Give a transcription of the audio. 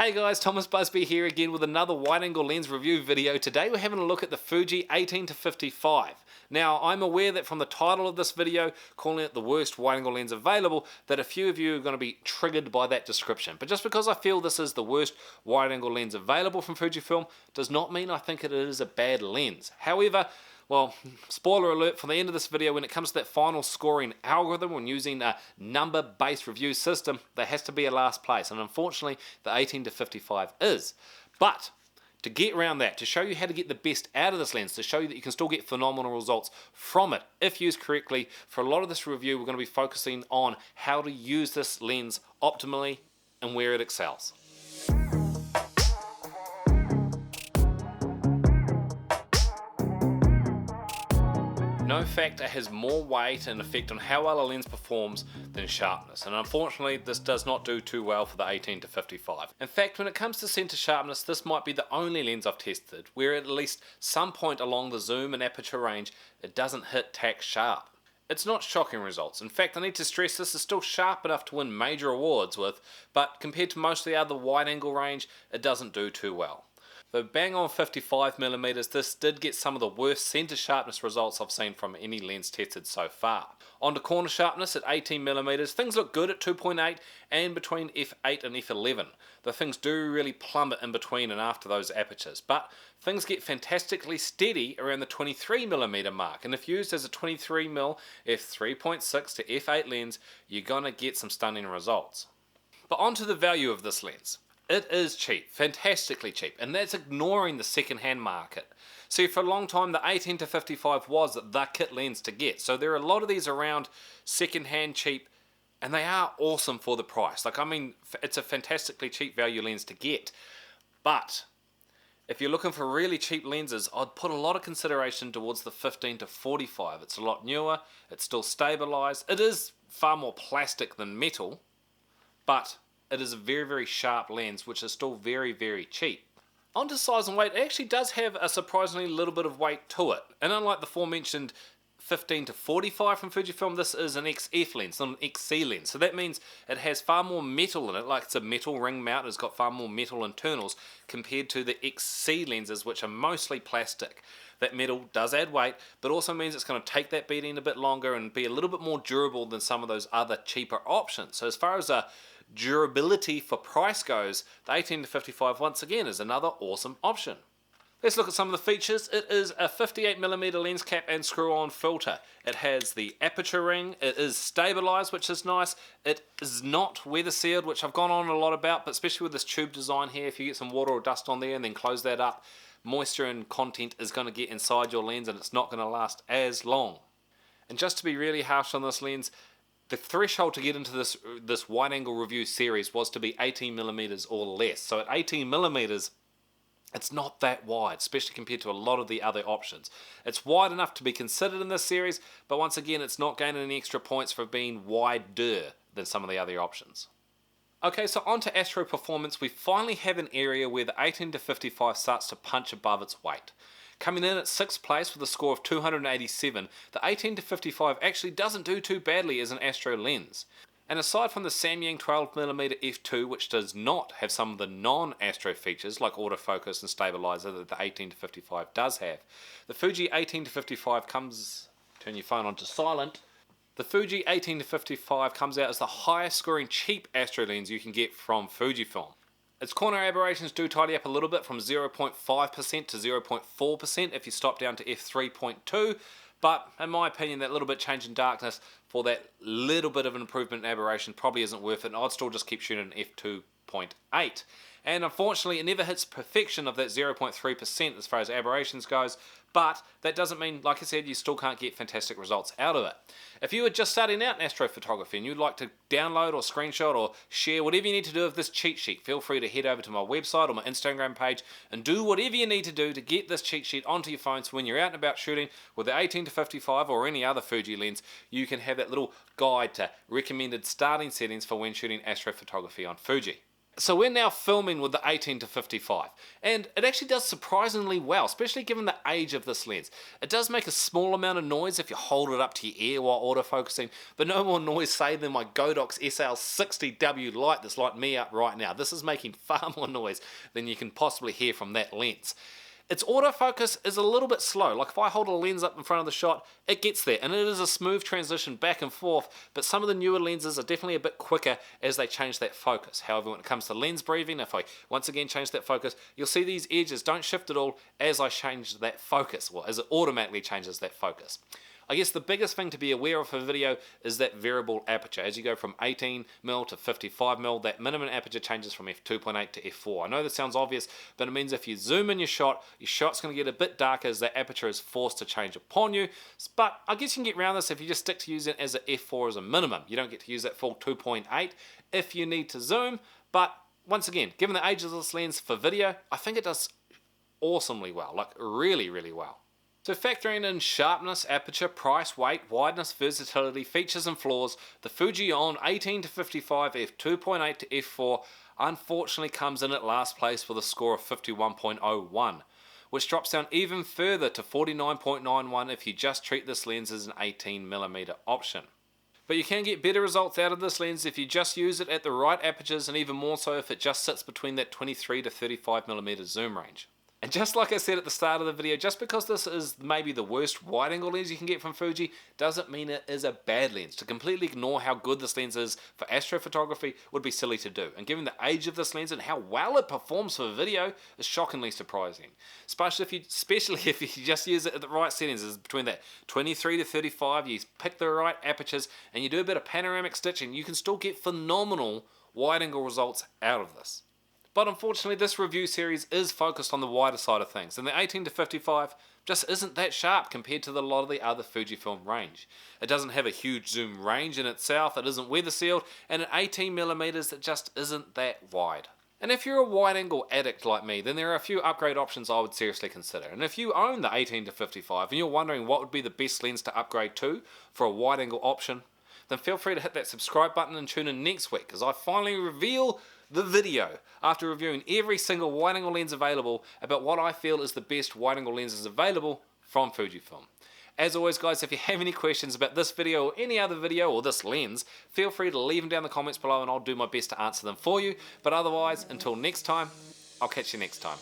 Hey guys, Thomas Busby here again with another wide-angle lens review video. Today we're having a look at the Fuji 18-55. Now I'm aware that from the title of this video, calling it the worst wide-angle lens available, that a few of you are going to be triggered by that description. But just because I feel this is the worst wide-angle lens available from Fujifilm does not mean I think it is a bad lens. However, well, spoiler alert for the end of this video, when it comes to that final scoring algorithm when using a number-based review system, there has to be a last place, and unfortunately the 18-55 is. But to get around that, to show you how to get the best out of this lens, to show you that you can still get phenomenal results from it if used correctly, for a lot of this review we're going to be focusing on how to use this lens optimally and where it excels. No factor has more weight and effect on how well a lens performs than sharpness, and unfortunately this does not do too well for the 18-55. In fact, when it comes to center sharpness, this might be the only lens I've tested where at least some point along the zoom and aperture range it doesn't hit tack sharp. It's not shocking results. In fact, I need to stress this is still sharp enough to win major awards with, but compared to most of the other wide angle range, it doesn't do too well. Though bang on 55mm, this did get some of the worst center sharpness results I've seen from any lens tested so far. On to corner sharpness at 18mm, things look good at 2.8 and between f8 and f11. Though things do really plummet in between and after those apertures, but things get fantastically steady around the 23mm mark, and if used as a 23mm f3.6 to f8 lens, you're gonna get some stunning results. But on to the value of this lens. It is cheap, fantastically cheap, and that's ignoring the second-hand market. See, for a long time the 18-55 was the kit lens to get, so there are a lot of these around second-hand cheap, and they are awesome for the price. Like, I mean, it's a fantastically cheap value lens to get, but if you're looking for really cheap lenses, I'd put a lot of consideration towards the 15-45. It's a lot newer, it's still stabilized, it is far more plastic than metal, but it is a very, very sharp lens which is still very, very cheap. On to size and weight, it actually does have a surprisingly little bit of weight to it. And unlike the aforementioned 15-45 from Fujifilm, this is an XF lens, not an XC lens. So that means it has far more metal in it, like it's a metal ring mount, it's got far more metal internals compared to the XC lenses, which are mostly plastic. That metal does add weight, but also means it's going to take that beating a bit longer and be a little bit more durable than some of those other cheaper options. So as far as a durability for price goes, the 18-55 once again is another awesome option. Let's look at some of the features. It is a 58mm lens cap and screw-on filter. It has the aperture ring, it is stabilized, which is nice. It is not weather sealed, which I've gone on a lot about, but especially with this tube design here, if you get some water or dust on there and then close that up, moisture and content is going to get inside your lens and it's not going to last as long. And just to be really harsh on this lens, the threshold to get into this wide angle review series was to be 18mm or less. So at 18mm, it's not that wide, especially compared to a lot of the other options. It's wide enough to be considered in this series, but once again, it's not gaining any extra points for being wider than some of the other options. Okay, so on to Astro Performance, we finally have an area where the 18-55 starts to punch above its weight. Coming in at 6th place with a score of 287, the 18-55 actually doesn't do too badly as an Astro lens. And aside from the Samyang 12mm f2, which does not have some of the non-Astro features like autofocus and stabilizer that the 18-55 does have, the Fuji 18-55 comes, turn your phone on to silent, the Fuji 18-55 comes out as the highest scoring cheap Astro lens you can get from Fujifilm. Its corner aberrations do tidy up a little bit from 0.5% to 0.4% if you stop down to f3.2, but in my opinion that little bit change in darkness for that little bit of an improvement in aberration probably isn't worth it, and I'd still just keep shooting an f2.8. And unfortunately it never hits perfection of that 0.3% as far as aberrations goes, but that doesn't mean, like I said, you still can't get fantastic results out of it. If you are just starting out in astrophotography and you'd like to download or screenshot or share whatever you need to do of this cheat sheet, feel free to head over to my website or my Instagram page and do whatever you need to do to get this cheat sheet onto your phone, so when you're out and about shooting with the 18-55 or any other Fuji lens, you can have that little guide to recommended starting settings for when shooting astrophotography on Fuji. So we're now filming with the 18-55, and it actually does surprisingly well, especially given the age of this lens. It does make a small amount of noise if you hold it up to your ear while autofocusing, but no more noise, say, than my Godox SL60W light that's lighting me up right now. This is making far more noise than you can possibly hear from that lens. Its autofocus is a little bit slow. Like if I hold a lens up in front of the shot, it gets there, and it is a smooth transition back and forth, but some of the newer lenses are definitely a bit quicker as they change that focus. However, when it comes to lens breathing, if I once again change that focus, you'll see these edges don't shift at all as I change that focus, or as it automatically changes that focus. I guess the biggest thing to be aware of for video is that variable aperture. As you go from 18mm to 55mm, that minimum aperture changes from f2.8 to f4. I know this sounds obvious, but it means if you zoom in your shot's going to get a bit darker as that aperture is forced to change upon you. But I guess you can get around this if you just stick to using it as a f4 as a minimum. You don't get to use that full 2.8 if you need to zoom. But once again, given the age of this lens for video, I think it does awesomely well, like really, really well. So factoring in sharpness, aperture, price, weight, wideness, versatility, features and flaws, the Fuji 18-55 f2.8 to f4 unfortunately comes in at last place with a score of 51.01, which drops down even further to 49.91 if you just treat this lens as an 18mm option. But you can get better results out of this lens if you just use it at the right apertures, and even more so if it just sits between that 23 to 35mm zoom range. And just like I said at the start of the video, just because this is maybe the worst wide-angle lens you can get from Fuji, doesn't mean it is a bad lens. To completely ignore how good this lens is for astrophotography would be silly to do. And given the age of this lens and how well it performs for video, is shockingly surprising. Especially if you just use it at the right settings, is between that 23 to 35, you pick the right apertures, and you do a bit of panoramic stitching, you can still get phenomenal wide-angle results out of this. But unfortunately, this review series is focused on the wider side of things, and the 18-55 just isn't that sharp compared to a lot of the other Fujifilm range. It doesn't have a huge zoom range in itself, it isn't weather sealed, and at 18mm it just isn't that wide. And if you're a wide angle addict like me, then there are a few upgrade options I would seriously consider. And if you own the 18-55 and you're wondering what would be the best lens to upgrade to for a wide angle option, then feel free to hit that subscribe button and tune in next week as I finally reveal the video after reviewing every single wide angle lens available about what I feel is the best wide angle lenses available from Fujifilm. As always guys, if you have any questions about this video or any other video or this lens, feel free to leave them down in the comments below and I'll do my best to answer them for you. But otherwise, until next time, I'll catch you next time.